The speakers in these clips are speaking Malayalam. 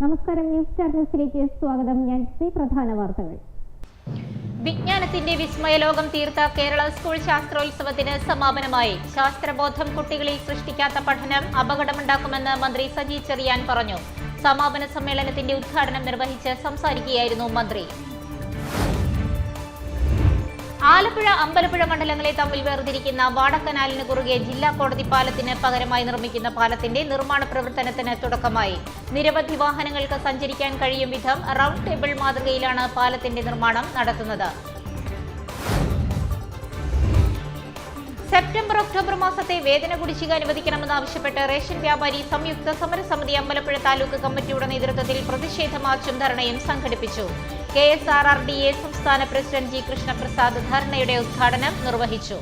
നമസ്കാരം, ന്യൂസ് സ്റ്റാർ ന്യൂസിലേക്ക് സ്വാഗതം. ഞാൻ പ്രധാന വാർത്തകൾ. വിജ്ഞാനത്തിന്റെ വിസ്മയലോകം തീർത്ത കേരള സ്കൂൾ ശാസ്ത്രോത്സവത്തിന് സമാപനമായി. ശാസ്ത്രബോധം കുട്ടികളിൽ സൃഷ്ടിക്കാത്ത പഠനം അപകടമുണ്ടാക്കുമെന്ന് മന്ത്രി സജി ചെറിയാൻ പറഞ്ഞു. സമാപന സമ്മേളനത്തിന്റെ ഉദ്ഘാടനം നിർവഹിച്ച് സംസാരിക്കുകയായിരുന്നു മന്ത്രി. ആലപ്പുഴ അമ്പലപ്പുഴ മണ്ഡലങ്ങളെ തമ്മിൽ വേർതിരിക്കുന്ന വാടക്കനാലിന് കുറുകെ ജില്ലാ കോടതി പാലത്തിന് പകരമായി നിർമ്മിക്കുന്ന പാലത്തിന്റെ നിർമ്മാണ പ്രവർത്തനത്തിന് തുടക്കമായി. നിരവധി വാഹനങ്ങൾക്ക് സഞ്ചരിക്കാൻ കഴിയും വിധം റൗണ്ട് ടേബിൾ മാതൃകയിലാണ് പാലത്തിന്റെ നിർമ്മാണം നടത്തുന്നത്. സെപ്റ്റംബർ ഒക്ടോബർ മാസത്തെ വേതന കുടിശ്ശിക അനുവദിക്കണമെന്നാവശ്യപ്പെട്ട് റേഷൻ വ്യാപാരി സംയുക്ത സമരസമിതി അമ്പലപ്പുഴ താലൂക്ക് കമ്മിറ്റിയുടെ നേതൃത്വത്തിൽ പ്രതിഷേധ മാർച്ചും ധർണയും സംഘടിപ്പിച്ചു. KSRRDA സംസ്ഥാന പ്രസിഡന്റ് ജി കൃഷ്ണപ്രസാദ് ധർണയുടെ ഉദ്ഘാടനം നിർവഹിച്ചു.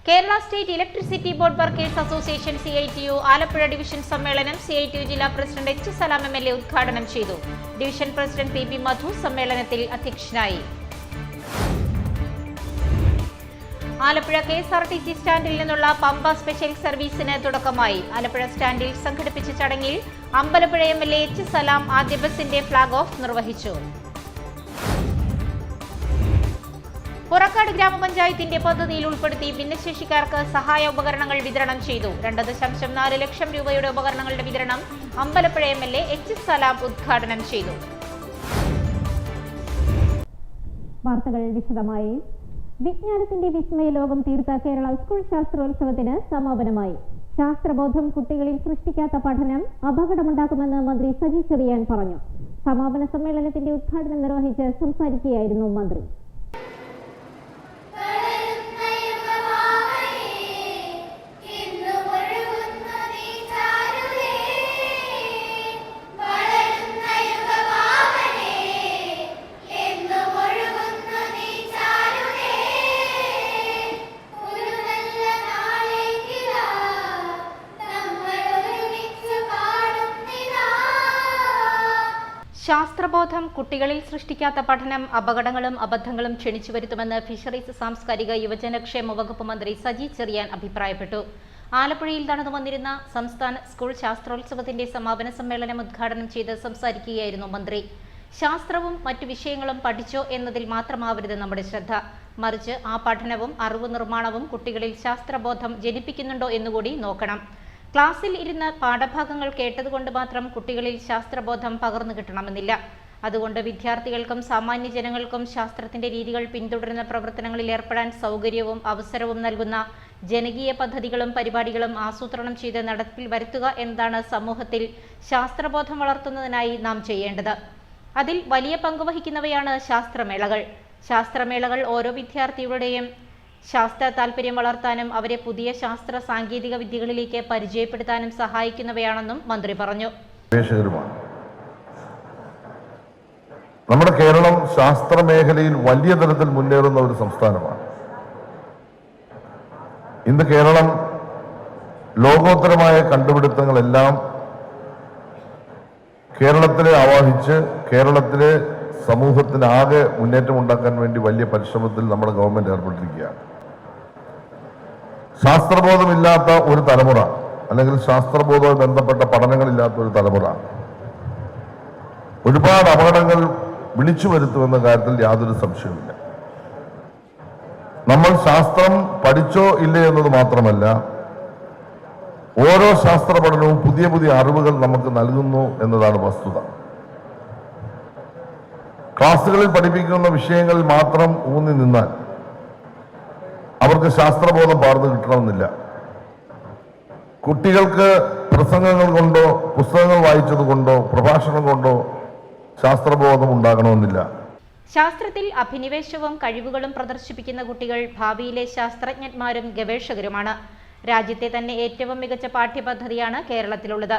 Kerala state electricity board workers association CITU Alappuzha division സമ്മേളനം CITU ജില്ലാ പ്രസിഡന്റ് H. സലാം MLA ഉദ്ഘാടനം ചെയ്തു. ഡിവിഷൻ പ്രസിഡന്റ് PB മധു സമ്മേളനത്തിൽ അധ്യക്ഷനായി. ആലപ്പുഴ KSRTC സ്റ്റാൻഡിൽ നിന്നുള്ള പമ്പ സ്പെഷ്യൽ സർവീസിന് തുടക്കമായി. ആലപ്പുഴ സ്റ്റാൻഡിൽ സംഘടിപ്പിച്ച ചടങ്ങിൽ അമ്പലപ്പുഴ MLA H. സലാം ആദ്യ ബസിന്റെ ഫ്ളാഗ് ഓഫ് നിർവഹിച്ചു. പുറക്കാട് ഗ്രാമപഞ്ചായത്തിന്റെ പദ്ധതിയിൽ ഉൾപ്പെടുത്തി ഭിന്നശേഷിക്കാർക്ക് സഹായ ഉപകരണങ്ങൾ വിതരണം ചെയ്തു. 2.4 ലക്ഷം രൂപയുടെ ഉപകരണങ്ങളുടെ വിതരണം അമ്പലപ്പുഴ MLA H. സലാം ഉദ്ഘാടനം ചെയ്തു. വാർത്തകൾ വിശദമായി. വിജ്ഞാനത്തിന്റെ വിസ്മയ ലോകം തീർത്ത കേരള സ്കൂൾ ശാസ്ത്രോത്സവത്തിന് സമാപനമായി. ശാസ്ത്രബോധം കുട്ടികളിൽ സൃഷ്ടിക്കാത്ത പഠനം അപകടമുണ്ടാക്കുമെന്ന് മന്ത്രി സജി ചെറിയാൻ പറഞ്ഞു. സമാപന സമ്മേളനത്തിന്റെ ഉദ്ഘാടനം നിർവഹിച്ച് സംസാരിക്കുകയായിരുന്നു മന്ത്രി. ശാസ്ത്രബോധം കുട്ടികളിൽ സൃഷ്ടിക്കാത്ത പഠനം അപകടങ്ങളും അബദ്ധങ്ങളും ക്ഷണിച്ചു വരുത്തുമെന്ന് ഫിഷറീസ് സാംസ്കാരിക യുവജനക്ഷേമ വകുപ്പ് മന്ത്രി സജി ചെറിയാൻ അഭിപ്രായപ്പെട്ടു. ആലപ്പുഴയിൽ നടന്നു വന്നിരുന്ന സംസ്ഥാന സ്കൂൾ ശാസ്ത്രോത്സവത്തിന്റെ സമാപന സമ്മേളനം ഉദ്ഘാടനം ചെയ്ത് സംസാരിക്കുകയായിരുന്നു മന്ത്രി. ശാസ്ത്രവും മറ്റു വിഷയങ്ങളും പഠിച്ചോ എന്നതിൽ മാത്രമാവരുത് നമ്മുടെ ശ്രദ്ധ, മറിച്ച് ആ പഠനവും അറിവ് നിർമ്മാണവും കുട്ടികളിൽ ശാസ്ത്രബോധം ജനിപ്പിക്കുന്നുണ്ടോ എന്നുകൂടി നോക്കണം. ക്ലാസ്സിൽ ഇരുന്ന് പാഠഭാഗങ്ങൾ കേട്ടതുകൊണ്ട് മാത്രം കുട്ടികളിൽ ശാസ്ത്രബോധം പകർന്നു കിട്ടണമെന്നില്ല. അതുകൊണ്ട് വിദ്യാർത്ഥികൾക്കും സാമാന്യ ജനങ്ങൾക്കും ശാസ്ത്രത്തിന്റെ രീതികൾ പിന്തുടരുന്ന പ്രവർത്തനങ്ങളിൽ ഏർപ്പെടാൻ സൗകര്യവും അവസരവും നൽകുന്ന ജനകീയ പദ്ധതികളും പരിപാടികളും ആസൂത്രണം ചെയ്ത് നടപ്പിൽ വരുത്തുക എന്നതാണ് സമൂഹത്തിൽ ശാസ്ത്രബോധം വളർത്തുന്നതിനായി നാം ചെയ്യേണ്ടത്. അതിൽ വലിയ പങ്കുവഹിക്കുന്നവയാണ് ശാസ്ത്രമേളകൾ. ശാസ്ത്രമേളകൾ ഓരോ വിദ്യാർത്ഥികളുടെയും ശാസ്ത്ര താല്പര്യം വളർത്താനും അവരെ പുതിയ ശാസ്ത്ര സാങ്കേതിക വിദ്യകളിലേക്ക് പരിചയപ്പെടുത്താനും സഹായിക്കുന്നവയാണെന്നും മന്ത്രി പറഞ്ഞു. നമ്മുടെ കേരളം ശാസ്ത്ര മേഖലയിൽ വലിയ തലത്തിൽ മുന്നേറുന്ന ഒരു സംസ്ഥാനമാണ്. ഇന്ന് കേരളം ലോകോത്തരമായ കണ്ടുപിടുത്തങ്ങളെല്ലാം കേരളത്തിലെ ആവാഹിച്ച് കേരളത്തിലെ സമൂഹത്തിനാകെ മുന്നേറ്റം ഉണ്ടാക്കാൻ വേണ്ടി വലിയ പരിശ്രമത്തിൽ നമ്മുടെ ഗവൺമെന്റ് ഏർപ്പെട്ടിരിക്കുകയാണ്. ശാസ്ത്രബോധമില്ലാത്ത ഒരു തലമുറ, അല്ലെങ്കിൽ ശാസ്ത്രബോധവുമായി ബന്ധപ്പെട്ട പഠനങ്ങളില്ലാത്ത ഒരു തലമുറ ഒരുപാട് അപകടങ്ങൾ വിളിച്ചു വരുത്തുമെന്ന കാര്യത്തിൽ യാതൊരു സംശയവുമില്ല. നമ്മൾ ശാസ്ത്രം പഠിച്ചോ ഇല്ലേ എന്നത് മാത്രമല്ല, ഓരോ ശാസ്ത്ര പഠനവും പുതിയ പുതിയ അറിവുകൾ നമുക്ക് നൽകുന്നു എന്നതാണ് വസ്തുത. ക്ലാസ്സുകളിൽ പഠിപ്പിക്കുന്ന വിഷയങ്ങളിൽ മാത്രം ഊന്നി നിന്നാൽ അവർക്ക് ശാസ്ത്രബോധം പകർന്നു കിട്ടണമെന്നില്ല. കുട്ടികൾക്ക് പ്രസംഗങ്ങൾ കൊണ്ടോ പുസ്തകങ്ങൾ വായിച്ചതുകൊണ്ടോ പ്രഭാഷണം കൊണ്ടോ ശാസ്ത്രബോധം ഉണ്ടാകണമെന്നില്ല. ശാസ്ത്രത്തിൽ അഭിനിവേശവും കഴിവുകളും പ്രദർശിപ്പിക്കുന്ന കുട്ടികൾ ഭാവിയിലെ ശാസ്ത്രജ്ഞന്മാരും ഗവേഷകരുമാണ്. രാജ്യത്തെ തന്നെ ഏറ്റവും മികച്ച പാഠ്യപദ്ധതിയാണ് കേരളത്തിലുള്ളത്.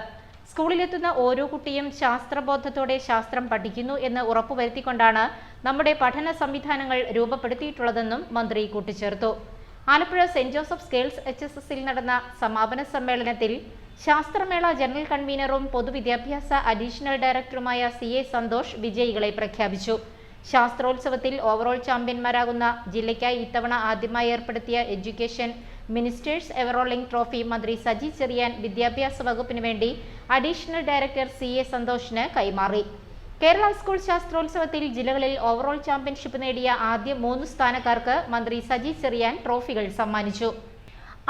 സ്കൂളിലെത്തുന്ന ഓരോ കുട്ടിയും ശാസ്ത്രബോധത്തോടെ ശാസ്ത്രം പഠിക്കുന്നു എന്ന് ഉറപ്പുവരുത്തിക്കൊണ്ടാണ് നമ്മുടെ പഠന സംവിധാനങ്ങൾ രൂപപ്പെടുത്തിയിട്ടുള്ളതെന്നും മന്ത്രി കൂട്ടിച്ചേർത്തു. ആലപ്പുഴ സെന്റ് ജോസഫ്സ് ഗേൾസ് HSSൽ നടന്ന സമാപന സമ്മേളനത്തിൽ ശാസ്ത്രമേള ജനറൽ കൺവീനറും പൊതുവിദ്യാഭ്യാസ അഡീഷണൽ ഡയറക്ടറുമായ CA സന്തോഷ് വിജയികളെ പ്രഖ്യാപിച്ചു. ശാസ്ത്രോത്സവത്തിൽ ഓവറോൾ ചാമ്പ്യന്മാരാകുന്ന ജില്ലയ്ക്കായി ഇത്തവണ ആദ്യമായി ഏർപ്പെടുത്തിയ എഡ്യൂക്കേഷൻ മിനിസ്റ്റേഴ്സ് എവറോളിംഗ് ട്രോഫി മന്ത്രി സജി ചെറിയാൻ വിദ്യാഭ്യാസ വകുപ്പിന് വേണ്ടി അഡീഷണൽ ഡയറക്ടർ CA സന്തോഷിന് കൈമാറി. കേരള സ്കൂൾ ശാസ്ത്രോത്സവത്തിൽ ജില്ലകളിൽ ഓവറോൾ ചാമ്പ്യൻഷിപ്പ് നേടിയ ആദ്യ 3 സ്ഥാനക്കാർക്ക് മന്ത്രി സജി ചെറിയാൻ ട്രോഫികൾ സമ്മാനിച്ചു.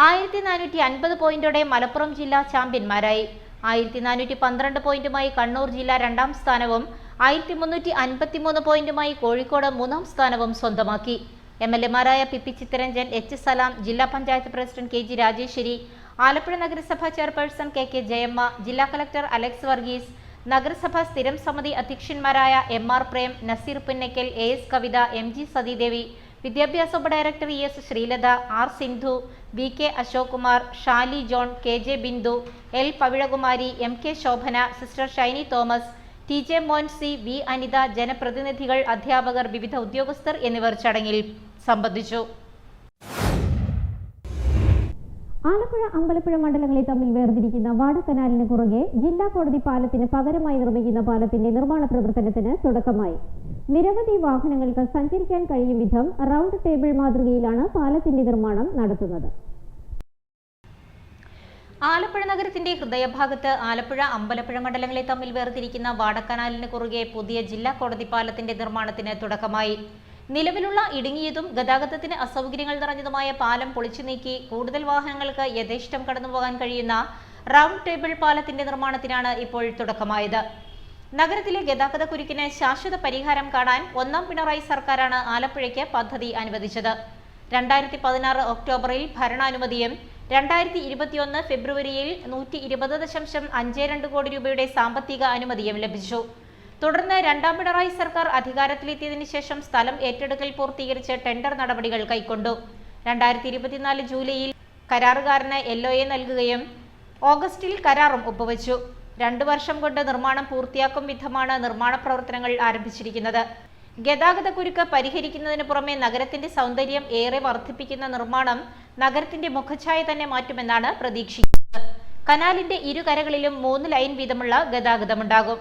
1450 പോയിന്റോടെ മലപ്പുറം ജില്ല ചാമ്പ്യന്മാരായി. 1412 പോയിന്റുമായി കണ്ണൂർ ജില്ല 2ാം സ്ഥാനവും 1353 പോയിന്റുമായി കോഴിക്കോട് 3ാം സ്ഥാനവും സ്വന്തമാക്കി. MLA-മാരായ PP ചിത്തരഞ്ജൻ, H സലാം, ജില്ലാ പഞ്ചായത്ത് പ്രസിഡന്റ് KG രാജേശ്വരി, ആലപ്പുഴ നഗരസഭാ ചെയർപേഴ്സൺ KK ജയമ്മ, ജില്ലാ കളക്ടർ അലക്സ് വർഗീസ്, നഗരസഭാ സ്ഥിരം സമിതി അധ്യക്ഷന്മാരായ MR പ്രേം, നസീർ പുന്നക്കൽ, AS കവിത, MG സതീദേവി, വിദ്യാഭ്യാസ ഉപഡയറക്ടർ ES Sreelatha, R Sindhu, VK Ashok Kumar, Shali John, KJ Bindu, L Pavizhakumari, MK Shobhana, sister Shiny Thomas, TJ Moncy, V Anitha, ജനപ്രതിനിധികൾ, അധ്യാപകർ, വിവിധ ഉദ്യോഗസ്ഥർ എന്നിവർ ചടങ്ങിൽ സംബന്ധിച്ചു. ആലപ്പുഴ അമ്പലപ്പുഴ മണ്ഡലങ്ങളെ തമ്മിൽ വേർതിരിക്കുന്ന വാടക്കനാലിന് കുറുകെ ജില്ലാ കോടതി പാലത്തിന് പകരമായി നിർമ്മിക്കുന്ന പാലത്തിന്റെ നിർമ്മാണ പ്രവർത്തനത്തിന് തുടക്കമായി. നിരവധി വാഹനങ്ങൾക്ക് സഞ്ചരിക്കാൻ കഴിയും വിധം റൗണ്ട് ടേബിൾ മാതൃകയിലാണ് പാലത്തിന്റെ നിർമ്മാണം നടത്തുന്നത്. ആലപ്പുഴ നഗരത്തിന്റെ ഹൃദയഭാഗത്ത് ആലപ്പുഴ അമ്പലപ്പുഴ മണ്ഡലങ്ങളെ തമ്മിൽ വേർതിരിക്കുന്ന വാടക്കനാലിന് കുറുകെ പുതിയ ജില്ലാ കോടതി പാലത്തിന്റെ നിർമ്മാണത്തിന് തുടക്കമായി. നിലവിലുള്ള ഇടുങ്ങിയതും ഗതാഗതത്തിന് അസൗകര്യങ്ങൾ നിറഞ്ഞതുമായ പാലം പൊളിച്ചു നീക്കി കൂടുതൽ വാഹനങ്ങൾക്ക് യഥേഷ്ടം കടന്നുപോകാൻ കഴിയുന്ന റൗണ്ട് ടേബിൾ പാലത്തിന്റെ നിർമ്മാണത്തിനാണ് ഇപ്പോൾ തുടക്കമായത്. നഗരത്തിലെ ഗതാഗത കുരുക്കിന് ശാശ്വത പരിഹാരം കാണാൻ 1ാം പിണറായി സർക്കാരാണ് ആലപ്പുഴയ്ക്ക് പദ്ധതി അനുവദിച്ചത്. 2016 ഒക്ടോബറിൽ ഭരണാനുമതിയും 2021 ഫെബ്രുവരിയിൽ 120.52 കോടി രൂപയുടെ സാമ്പത്തിക അനുമതിയും ലഭിച്ചു. തുടർന്ന് 2ാം പിണറായി സർക്കാർ അധികാരത്തിലെത്തിയതിനു ശേഷം സ്ഥലം ഏറ്റെടുക്കൽ പൂർത്തീകരിച്ച് ടെൻഡർ നടപടികൾ കൈക്കൊണ്ടു. 2024 ജൂലൈയിൽ കരാറുകാരന് LOA നൽകുകയും ഓഗസ്റ്റിൽ കരാറും ഒപ്പുവെച്ചു. 2 വർഷം കൊണ്ട് നിർമ്മാണം പൂർത്തിയാക്കും വിധമാണ് നിർമ്മാണ പ്രവർത്തനങ്ങൾ ആരംഭിച്ചിരിക്കുന്നത്. ഗതാഗത കുരുക്ക് പരിഹരിക്കുന്നതിന് പുറമെ നഗരത്തിന്റെ സൗന്ദര്യം ഏറെ വർദ്ധിപ്പിക്കുന്ന നിർമ്മാണം നഗരത്തിന്റെ മുഖഛായ തന്നെ മാറ്റുമെന്നാണ് പ്രതീക്ഷിക്കുന്നത്. കനാലിന്റെ ഇരുകരകളിലും 3 ലൈൻ വീതമുള്ള ഗതാഗതമുണ്ടാകും.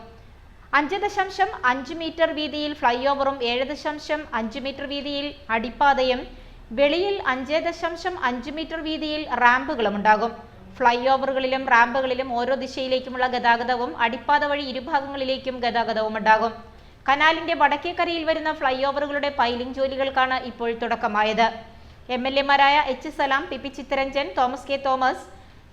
5.5 മീറ്റർ വീതിയിൽ ഫ്ലൈ ഓവറും 7.5 മീറ്റർ വീതിയിൽ അടിപ്പാതയും വെളിയിൽ 5.5 മീറ്റർ വീതിയിൽ റാമ്പുകളും ഉണ്ടാകും. ഫ്ലൈ ഓവറുകളിലും റാമ്പുകളിലും ഓരോ ദിശയിലേക്കുമുള്ള ഗതാഗതവും അടിപ്പാത വഴി ഇരുഭാഗങ്ങളിലേക്കും ഗതാഗതവും ഉണ്ടാകും. കനാലിന്റെ വടക്കേക്കരയിൽ വരുന്ന ഫ്ലൈ ഓവറുകളുടെ പൈലിംഗ് ജോലികൾക്കാണ് ഇപ്പോൾ തുടക്കമായത്. MLA-മാരായ H Salam, PP Chittaranjan, Thomas K Thomas,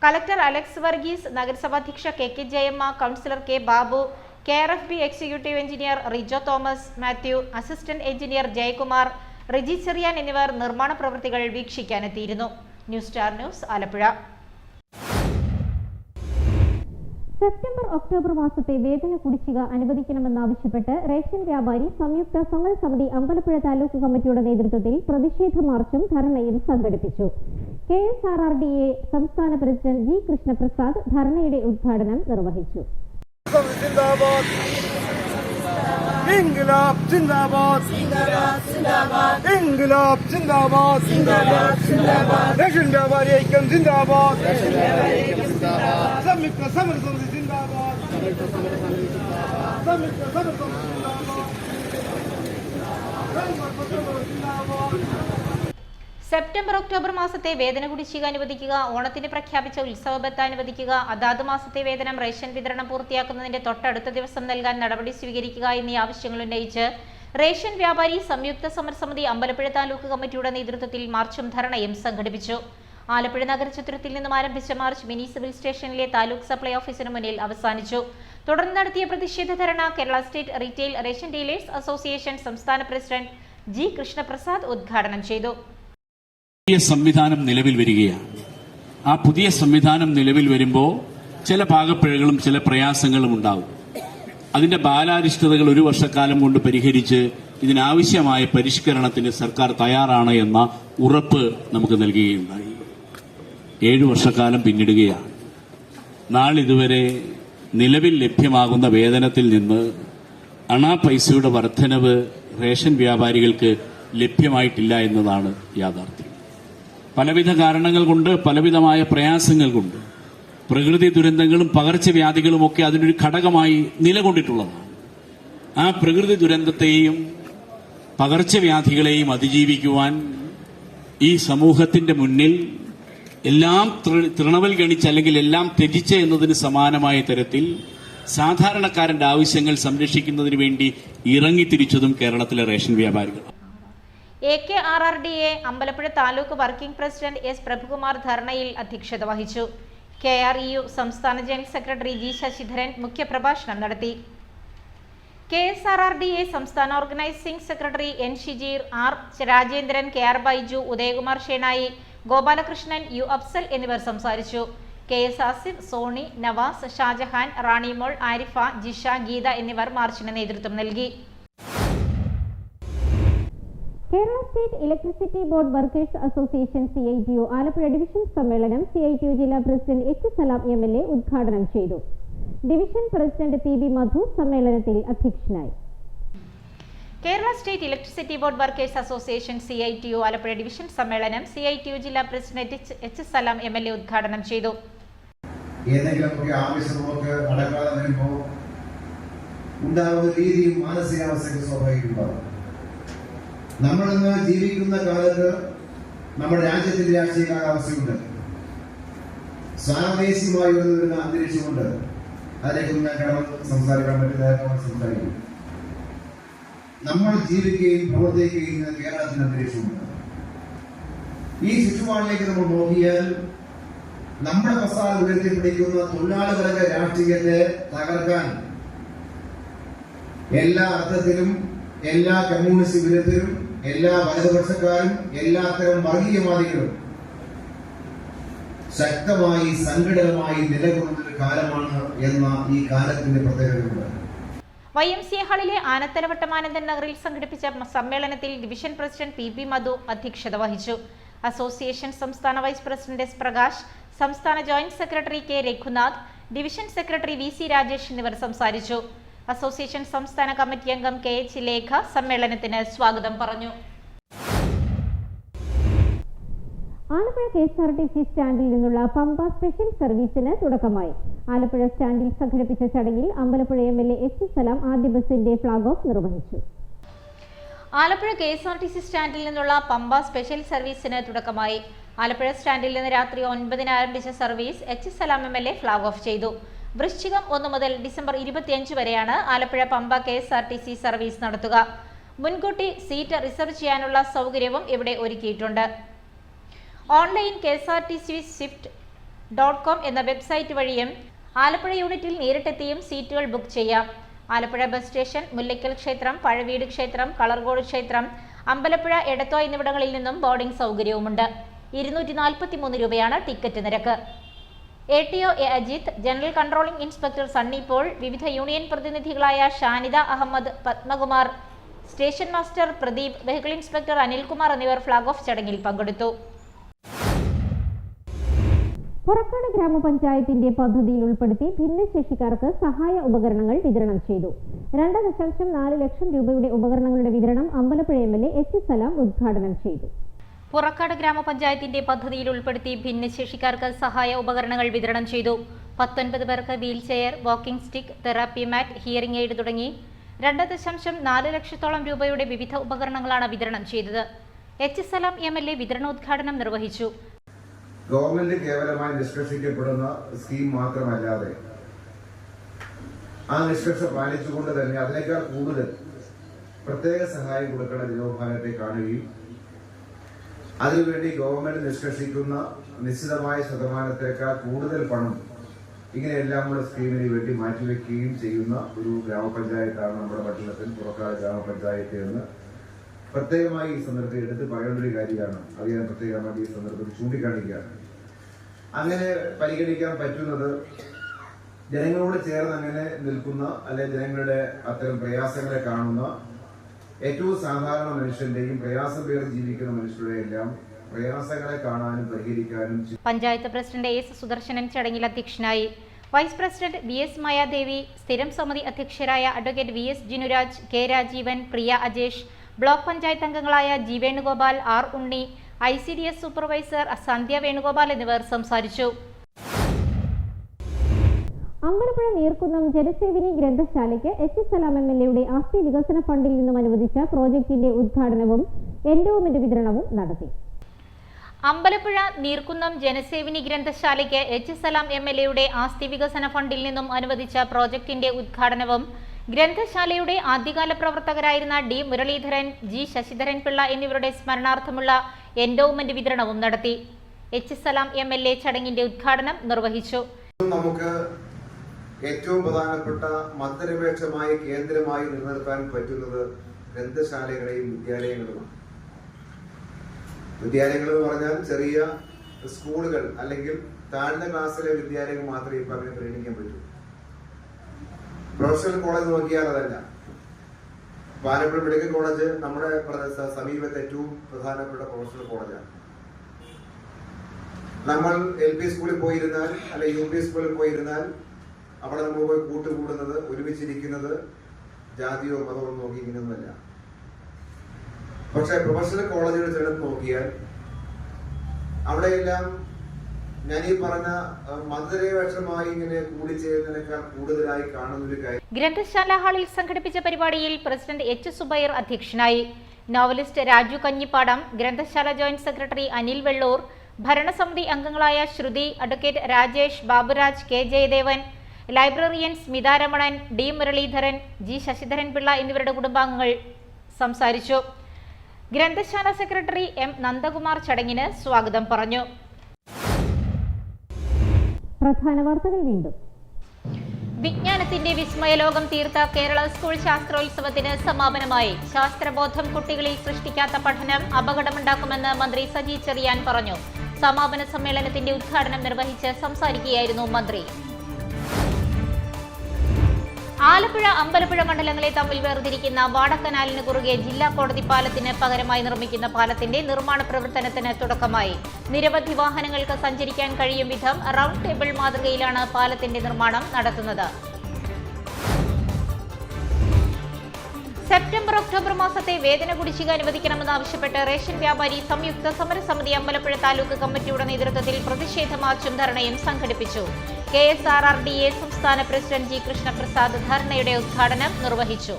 collector Alex Varghese, നഗരസഭാധ്യക്ഷ KK Jayamma, councillor K Babu, KRFB executive engineer Rijo Thomas Mathew, assistant engineer Jayakumar, Riji Cherian എന്നിവർ നിർമ്മാണ പ്രവൃത്തികൾ വീക്ഷിക്കാനെത്തിയിരുന്നു. News star news, Alappuzha. September October മാസത്തെ വേതന കുടിശ്ശിക അനുവദിക്കണമെന്നാവശ്യപ്പെട്ട് റേഷൻ വ്യാപാരി സംയുക്ത സമര സമിതി അമ്പലപ്പുഴ താലൂക്ക് കമ്മിറ്റിയുടെ നേതൃത്വത്തിൽ പ്രതിഷേധ മാർച്ചും ധർണയും സംഘടിപ്പിച്ചു. KSRRDA സംസ്ഥാന പ്രസിഡന്റ് G കൃഷ്ണപ്രസാദ് ധർണയുടെ ഉദ്ഘാടനം നിർവഹിച്ചു. İnkılap zindabad, İnkılap zindabad, İnkılap zindabad, İnkılap zindabad. Reşin వ్యాపారి ఐక్యం zindabad, Reşin వ్యాపారి ఐక్యం zindabad. Samyukta Samar Samiti zindabad, Samyukta Samar Samiti zindabad, Samyukta Samar Samiti zindabad. September October മാസത്തെ വേതന കുടിശ്ശിക അനുവദിക്കുക, ഓണത്തിന് പ്രഖ്യാപിച്ച ഉത്സവ ബത്ത അനുവദിക്കുക, അതാത് മാസത്തെ വേതനം റേഷൻ വിതരണം പൂർത്തിയാക്കുന്നതിന്റെ തൊട്ടടുത്ത ദിവസം നൽകാൻ നടപടി സ്വീകരിക്കുക എന്നീ ആവശ്യങ്ങൾ ഉന്നയിച്ച് റേഷൻ വ്യാപാരി സംയുക്ത സമരസമിതി അമ്പലപ്പുഴ താലൂക്ക് കമ്മിറ്റിയുടെ നേതൃത്വത്തിൽ മാർച്ചും ധർണയും സംഘടിപ്പിച്ചു. ആലപ്പുഴ നഗരചുറ്റത്തിൽ നിന്നും ആരംഭിച്ച മാർച്ച് മിനി സിവിൽ സ്റ്റേഷനിലെ താലൂക്ക് സപ്ലൈ ഓഫീസിന് മുന്നിൽ അവസാനിച്ചു. തുടർന്ന് നടത്തിയ പ്രതിഷേധ dharna Kerala state retail ration dealers association സംസ്ഥാന പ്രസിഡന്റ് G കൃഷ്ണപ്രസാദ് ഉദ്ഘാടനം ചെയ്തു. പുതിയ സംവിധാനം നിലവിൽ വരികയാണ്. ആ പുതിയ സംവിധാനം നിലവിൽ വരുമ്പോൾ ചില പാകപ്പിഴകളും ചില പ്രയാസങ്ങളും ഉണ്ടാവും. അതിന്റെ ബാലാരിഷ്ടതകൾ 1 വർഷക്കാലം കൊണ്ട് പരിഹരിച്ച് ഇതിനാവശ്യമായ പരിഷ്കരണത്തിന് സർക്കാർ തയ്യാറാണ് എന്ന ഉറപ്പ് നമുക്ക് നൽകുകയുണ്ടായി. 7 വർഷക്കാലം പിന്നിടുകയാണ്. നാളിതുവരെ നിലവിൽ ലഭ്യമാകുന്ന വേതനത്തിൽ നിന്ന് അണാ പൈസയുടെ വർധനവ് റേഷൻ വ്യാപാരികൾക്ക് ലഭ്യമായിട്ടില്ല എന്നതാണ് യാഥാർത്ഥ്യം. പലവിധ കാരണങ്ങൾ കൊണ്ട്, പലവിധമായ പ്രയാസങ്ങൾ കൊണ്ട്, പ്രകൃതി ദുരന്തങ്ങളും പകർച്ചവ്യാധികളുമൊക്കെ അതിനൊരു ഘടകമായി നിലകൊണ്ടിട്ടുള്ളതാണ്. ആ പ്രകൃതി ദുരന്തത്തെയും പകർച്ചവ്യാധികളെയും അതിജീവിക്കുവാൻ ഈ സമൂഹത്തിന്റെ മുന്നിൽ എല്ലാം തൃണവൽഗണിച്ച് അല്ലെങ്കിൽ എല്ലാം ത്യജിച്ച് എന്നതിന് സമാനമായ തരത്തിൽ സാധാരണക്കാരന്റെ ആവശ്യങ്ങൾ സംരക്ഷിക്കുന്നതിന് വേണ്ടി ഇറങ്ങിത്തിരിച്ചതും കേരളത്തിലെ റേഷൻ വ്യാപാരികൾ. AKRRDA Ambalappuzha taluk working president S. Prabhukumar ധർണയിൽ അധ്യക്ഷത വഹിച്ചു. KREU സംസ്ഥാന ജനറൽ സെക്രട്ടറി G. ശശിധരൻ മുഖ്യപ്രഭാഷണം നടത്തി. KSRRDA സംസ്ഥാന organising secretary N. Shijeer, R. Rajendran, KR Baiju, Udayakumar Shenoy, Gopalakrishnan, U. Afsal എന്നിവർ സംസാരിച്ചു. KS ആസിഫ്, സോണി, നവാസ്, ഷാജഹാൻ, റാണിമോൾ, ആരിഫ, ജിഷ, ഗീത എന്നിവർ മാർച്ചിന് നേതൃത്വം നൽകി. Kerala state electricity board workers association CITU Alappuzha division സമ്മേളനം CITU ജില്ലാ പ്രസിഡന്റ് H. സലാം MLA ഉദ്ഘാടനം ചെയ്തു. ഡിവിഷൻ പ്രസിഡന്റ് PB മധു സമ്മേളനത്തിൽ അധ്യക്ഷനായി. Kerala state electricity board workers association CITU Alappuzha division സമ്മേളനം CITU ജില്ലാ പ്രസിഡന്റ് H. സലാം MLA ഉദ്ഘാടനം ചെയ്തു. ഏതെങ്കിലുമൊക്കെ ആവശ്യം നമുക്ക് നടക്കാതെ വരുമ്പോൾ ഉണ്ടാകുന്ന രീതിയും മാനസികാവസ്ഥയ്ക്ക് സ്വാഭാവികമാകും. നമ്മളിന്ന് ജീവിക്കുന്ന കാലത്ത് നമ്മുടെ രാജ്യത്തിന്റെ രാഷ്ട്രീയ കാലാവസ്ഥയുണ്ട്. സ്വാദേശികമായി വരുന്ന അന്തരീക്ഷമുണ്ട്. അതിലേക്കൊന്നും ഞാൻ കടന്ന് സംസാരിക്കാൻ പറ്റുന്ന സംസാരിക്കും. നമ്മൾ ജീവിക്കുകയും പ്രവർത്തിക്കുകയും ചെയ്യുന്ന കേരളത്തിന്റെ അന്തരീക്ഷമുണ്ട്. ഈ ചുറ്റുപാടിലേക്ക് നമ്മൾ നോക്കിയാൽ നമ്മുടെ പ്രസ്ഥാനം ഉയർത്തിപ്പിടിക്കുന്ന തൊഴിലാളികളുടെ രാഷ്ട്രീയത്തെ തകർക്കാൻ എല്ലാ അർത്ഥത്തിലും എല്ലാ കമ്മ്യൂണിസ്റ്റ് വിരുദ്ധരും എല്ലാ വലതുപക്ഷക്കാരും എല്ലാത്തരം വർഗീയവാദികളും ശക്തമായി സംഘടിതമായി നിലകൊള്ളുന്നൊരു കാലമാണ് എന്ന ഈ കാലത്തിന്റെ പ്രത്യേകതയുണ്ട്. YMCA ഹാളിലെ ആനത്തലവട്ടം ആനന്ദൻ നഗറിൽ സംഘടിപ്പിച്ച സമ്മേളനത്തിൽ ഡിവിഷൻ പ്രസിഡന്റ് PB മധു അധ്യക്ഷത വഹിച്ചു. അസോസിയേഷൻ സംസ്ഥാന വൈസ് പ്രസിഡന്റ് S. പ്രകാശ്, സംസ്ഥാന joint secretary K. Raghunath, division secretary VC Rajesh എന്നിവർ സംസാരിച്ചു. അസോസിയേഷൻ സംസ്ഥാന കമ്മിറ്റി അംഗം KH ലേഖ സമ്മേളനത്തിന് സ്വാഗതം പറഞ്ഞു. ആലപ്പുഴ KSRTC സ്റ്റാൻഡിൽ നിന്നുള്ള പമ്പ സ്പെഷ്യൽ സർവീസിന് തുടക്കമായി. ആലപ്പുഴ സ്റ്റാൻഡിൽ സംഘടിപ്പിച്ച ചടങ്ങിൽ അമ്പലപ്പുഴ MLA H. സലാം ആദ്യ ബസിന്റെ ഫ്ളാഗ് ഓഫ് നിർവഹിച്ചു. ആലപ്പുഴ KSRTC സ്റ്റാൻഡിൽ നിന്നുള്ള പമ്പ സ്പെഷ്യൽ സർവീസിന് തുടക്കമായി. ആലപ്പുഴ സ്റ്റാൻഡിൽ നിന്ന് രാത്രി 9-ന് ആരംഭിച്ച service H. Salam MLA flag off ചെയ്തു. വൃശ്ചികം 1 മുതൽ ഡിസംബർ 25 വരെയാണ് ആലപ്പുഴ പമ്പ KSRTC സർവീസ് നടത്തുക. മുൻകൂട്ടി സീറ്റ് റിസർവ് ചെയ്യാനുള്ള സൗകര്യവും ഇവിടെ ഒരുക്കിയിട്ടുണ്ട്. ഓൺലൈൻ KSRTCSwift.com എന്ന വെബ്സൈറ്റ് വഴിയും ആലപ്പുഴ യൂണിറ്റിൽ നേരിട്ടെത്തിയും സീറ്റുകൾ ബുക്ക് ചെയ്യാം. ആലപ്പുഴ ബസ് സ്റ്റേഷൻ, മുല്ലയ്ക്കൽ ക്ഷേത്രം, പഴവീട് ക്ഷേത്രം, കളർകോട് ക്ഷേത്രം, അമ്പലപ്പുഴ, എടത്വ എന്നിവിടങ്ങളിൽ നിന്നും ബോർഡിംഗ് സൗകര്യവുമുണ്ട്. 243 രൂപയാണ് ടിക്കറ്റ് നിരക്ക്. ATO A. Ajith, general controlling inspector Sunny Paul, വിവിധ യൂണിയൻ പ്രതിനിധികളായ Shanida Ahammed, Padmakumar, station master Pradeep, vehicle inspector Anilkumar എന്നിവർ ഫ്ളാഗ് ഓഫ് ചടങ്ങിൽ പങ്കെടുത്തു. പുറക്കാട് ഗ്രാമപഞ്ചായത്തിന്റെ പദ്ധതിയിൽ ഉൾപ്പെടുത്തി ഭിന്നശേഷിക്കാർക്ക് സഹായ ഉപകരണങ്ങൾ വിതരണം ചെയ്തു. 2.4 ലക്ഷം രൂപയുടെ ഉപകരണങ്ങളുടെ വിതരണം അമ്പലപ്പുഴ MLA H. സലാം ഉദ്ഘാടനം ചെയ്തു. പുറക്കാട് ഗ്രാമപഞ്ചായത്തിന്റെ പദ്ധതിയിൽ ഉൾപ്പെടുത്തി ഭിന്നശേഷിക്കാർക്ക് സഹായ ഉപകരണങ്ങൾ വിതരണം ചെയ്തു. 19 പേർക്ക് wheel chair, walking stick, therapy mat, hearing aid തുടങ്ങി 2.4 ലക്ഷത്തോളം രൂപയുടെ വിവിധ ഉപകരണങ്ങളാണ് വിതരണം ചെയ്തത്. H. സലാം MLA വിതരണോദ്ഘാടനം നിർവഹിച്ചു. ഗവൺമെന്റ് കേവലമായി നിഷ്കർഷിക്കപ്പെടുന്ന സ്കീം മാത്രമല്ലാതെ ആ നിഷ്കർഷ പാലിച്ചുകൊണ്ട് തന്നെ അതിനേക്കാൾ കൂടുതൽ പ്രത്യേക സഹായം കൊടുക്കേണ്ട ജനവിഭാഗത്തെ കാണുകയും അതിനുവേണ്ടി ഗവൺമെന്റ് നിഷ്കർഷിക്കുന്ന നിശ്ചിതമായ ശതമാനത്തേക്കാൾ കൂടുതൽ പണം ഇങ്ങനെയെല്ലാം കൂടെ സ്കീമിന് വേണ്ടി മാറ്റിവെക്കുകയും ചെയ്യുന്ന ഒരു ഗ്രാമപഞ്ചായത്താണ് നമ്മുടെ പട്ടണത്തിൽ പുറക്കാട് ഗ്രാമപഞ്ചായത്ത് എന്ന് പ്രത്യേകമായി ഈ സന്ദർഭത്തിൽ എടുത്ത് പറയേണ്ട ഒരു കാര്യമാണ്. അത് ഞാൻ പ്രത്യേകമായി ഈ സന്ദർഭത്തിൽ ചൂണ്ടിക്കാണിക്കുകയാണ്. അങ്ങനെ പരിഗണിക്കാൻ പറ്റുന്നത് ജനങ്ങളോട് ചേർന്ന് അങ്ങനെ നിൽക്കുന്ന അല്ലെ ജനങ്ങളുടെ അത്തരം പ്രയാസങ്ങളെ കാണുന്ന ഏറ്റവും സാധാരണ മനുഷ്യന്റെയും പ്രയാസം പേർ ജീവിക്കുന്ന മനുഷ്യരുടെയും എല്ലാം പ്രയാസങ്ങളെ കാണാനും പരിഹരിക്കാനും. Panchayat president S. സുദർശനൻ ചടങ്ങിൽ അധ്യക്ഷനായി. വൈസ് പ്രസിഡന്റ് BS മായാദേവി, സ്ഥിരം സമിതി അധ്യക്ഷരായ advocate VS Jinuraj, K. Rajeevan, Priya Ajesh, block panchayat അംഗങ്ങളായ G. Venugopal, R. Unni, ICDS supervisor Sandhya Venugopal എന്നിവർ സംസാരിച്ചു. അമ്പലപ്പുഴ നീർക്കുന്നം ജനസേവിനി ഗ്രന്ഥശാലയ്ക്ക് H. സലാം MLAയുടെ ആസ്തി വികസന ഫണ്ടിൽ നിന്നും അനുവദിച്ച പ്രോജക്ടിന്റെ ഉദ്ഘാടനവും എൻഡോമെന്റ് വിതരണവും നടത്തി. അമ്പലപ്പുഴ നീർക്കുന്നം ജനസേവിനി ഗ്രന്ഥശാലയ്ക്ക് എച്ച് സലാം MLA ആസ്തി വികസന ഫണ്ടിൽ നിന്നും അനുവദിച്ച പ്രോജക്ടിന്റെ ഉദ്ഘാടനവും ഗ്രന്ഥശാലയുടെ ആദ്യകാല പ്രവർത്തകരായിരുന്ന D മുരളീധരൻ, G ശശിധരൻ പിള്ള എന്നിവരുടെ സ്മരണാർത്ഥമുള്ള എൻഡോവ്മെന്റ് വിതരണവും നടത്തി. എച്ച് സലാം MLA ചടങ്ങിന്റെ ഉദ്ഘാടനം നിർവഹിച്ചു. നമുക്ക് ഏറ്റവും പ്രധാനപ്പെട്ട മതനിരപേക്ഷമായ കേന്ദ്രമായി നിലനിർത്താൻ പറ്റുന്നത് ഗ്രന്ഥശാലകളെയും വിദ്യാലയങ്ങളുമാണ്. വിദ്യാലയങ്ങൾ എന്ന് പറഞ്ഞാൽ ചെറിയ സ്കൂളുകൾ അല്ലെങ്കിൽ താഴ്ന്ന ക്ലാസ്സിലെ വിദ്യാലയങ്ങൾ മാത്രമേ ഇപ്പൊ അങ്ങനെ പരിഗണിക്കാൻ പറ്റൂ. പ്രൊഫഷണൽ കോളേജ് നോക്കിയാൽ അതല്ല. ആലപ്പുഴ മെഡിക്കൽ കോളേജ് നമ്മുടെ സമീപത്തെ ഏറ്റവും പ്രധാനപ്പെട്ട പ്രൊഫഷണൽ കോളേജാണ്. നമ്മൾ LP സ്കൂളിൽ പോയിരുന്നാൽ അല്ലെ UP സ്കൂളിൽ പോയിരുന്നാൽ അവിടെ നമ്മൾ പോയി കൂട്ടുകൂടുന്നത്, ഒരുമിച്ചിരിക്കുന്നത് ജാതിയോ മതമോ നോക്കിയിരിക്കുന്നതല്ല. പക്ഷെ പ്രൊഫഷണൽ കോളേജുകൾ ചേർത്ത് നോക്കിയാൽ അവിടെയെല്ലാം ഞാൻ ഈ പറഞ്ഞ മതനിരപേക്ഷമായി ഇങ്ങനെ കൂടിച്ചേരുന്നതിനേക്കാൾ കൂടുതലായി കാണുന്ന ഒരു കാര്യം. ഗ്രന്ഥശാല ഹാളിൽ സംഘടിപ്പിച്ച പരിപാടിയിൽ പ്രസിഡന്റ് H സുബൈർ അധ്യക്ഷനായി. നോവലിസ്റ്റ് രാജു കഞ്ഞിപ്പാടം, ഗ്രന്ഥശാല ജോയിന്റ് സെക്രട്ടറി അനിൽ വെള്ളൂർ, ഭരണസമിതി അംഗങ്ങളായ Sruthi, advocate Rajesh, Baburaj, K Jayadevan, librarian Smitha Ramanan, D Muraleedharan, G Sasidharan Pillai എന്നിവരുടെ കുടുംബാംഗങ്ങൾ സംസാരിച്ചു. ഗ്രന്ഥശാല സെക്രട്ടറി M നന്ദകുമാർ ചടങ്ങിന് സ്വാഗതം പറഞ്ഞു. പ്രധാന വാർത്തകൾ വീണ്ടും. വിജ്ഞാനത്തിന്റെ വിസ്മയലോകം തീർത്ത കേരള സ്കൂൾ ശാസ്ത്രോത്സവത്തിന് സമാപനമായി. ശാസ്ത്രബോധം കുട്ടികളിൽ സൃഷ്ടിക്കാത്ത പഠനം അപകടമുണ്ടാക്കുമെന്ന് മന്ത്രി സജി ചെറിയാൻ പറഞ്ഞു. സമാപന സമ്മേളനത്തിന്റെ ഉദ്ഘാടനം നിർവഹിച്ച് സംസാരിക്കുകയായിരുന്നു മന്ത്രി. ആലപ്പുഴ അമ്പലപ്പുഴ മണ്ഡലങ്ങളെ തമ്മിൽ വേർതിരിക്കുന്ന വാടക്കനാലിന് കുറുകെ ജില്ലാ കോടതി പാലത്തിന് പകരമായി നിർമ്മിക്കുന്ന പാലത്തിന്റെ നിർമ്മാണ പ്രവർത്തനത്തിന് തുടക്കമായി. നിരവധി വാഹനങ്ങൾക്ക് സഞ്ചരിക്കാൻ കഴിയും വിധം റൗണ്ട് ടേബിൾ മാതൃകയിലാണ് പാലത്തിന്റെ നിർമ്മാണം നടത്തുന്നത്. സെപ്റ്റംബർ ഒക്ടോബർ മാസത്തെ വേതന കുടിശ്ശിക അനുവദിക്കണമെന്നാവശ്യപ്പെട്ട് റേഷൻ വ്യാപാരി സംയുക്ത സമരസമിതി അമ്പലപ്പുഴ താലൂക്ക് കമ്മിറ്റിയുടെ നേതൃത്വത്തിൽ പ്രതിഷേധ മാർച്ചും ധർണയും സംഘടിപ്പിച്ചു. KSRRDA സംസ്ഥാന പ്രസിഡന്റ് G കൃഷ്ണപ്രസാദ് ധർണയുടെ ഉദ്ഘാടനം നിർവഹിച്ചു.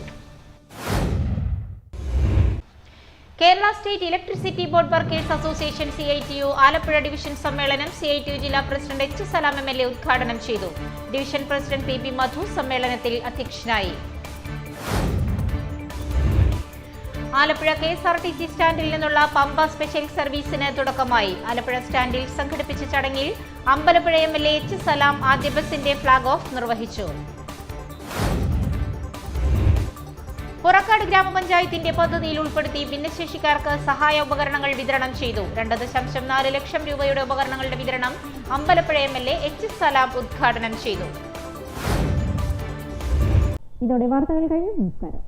Kerala state electricity board workers association CITU Alappuzha division സമ്മേളനം CITU ജില്ലാ പ്രസിഡന്റ് H സലാം MLA ഉദ്ഘാടനം ചെയ്തു. ഡിവിഷൻ പ്രസിഡന്റ് PB മധു സമ്മേളനത്തിൽ അധ്യക്ഷനായി. ആലപ്പുഴ KSRTC സ്റ്റാൻഡിൽ നിന്നുള്ള പമ്പ സ്പെഷ്യൽ സർവീസിന് തുടക്കമായി. ആലപ്പുഴ സ്റ്റാൻഡിൽ സംഘടിപ്പിച്ച ചടങ്ങിൽ അമ്പലപ്പുഴ MLA H സലാം ആദ്യ ബസിന്റെ ഫ്ളാഗ് ഓഫ് നിർവഹിച്ചു. പുറക്കാട് ഗ്രാമപഞ്ചായത്തിന്റെ പദ്ധതിയിൽ ഉൾപ്പെടുത്തി ഭിന്നശേഷിക്കാർക്ക് സഹായ ഉപകരണങ്ങൾ വിതരണം ചെയ്തു. 2.4 ലക്ഷം രൂപയുടെ ഉപകരണങ്ങളുടെ വിതരണം അമ്പലപ്പുഴ MLA H സലാം ഉദ്ഘാടനം ചെയ്തു. ഇതോടെ വാർത്തകൾ കഴിഞ്ഞു. നമസ്കാരം.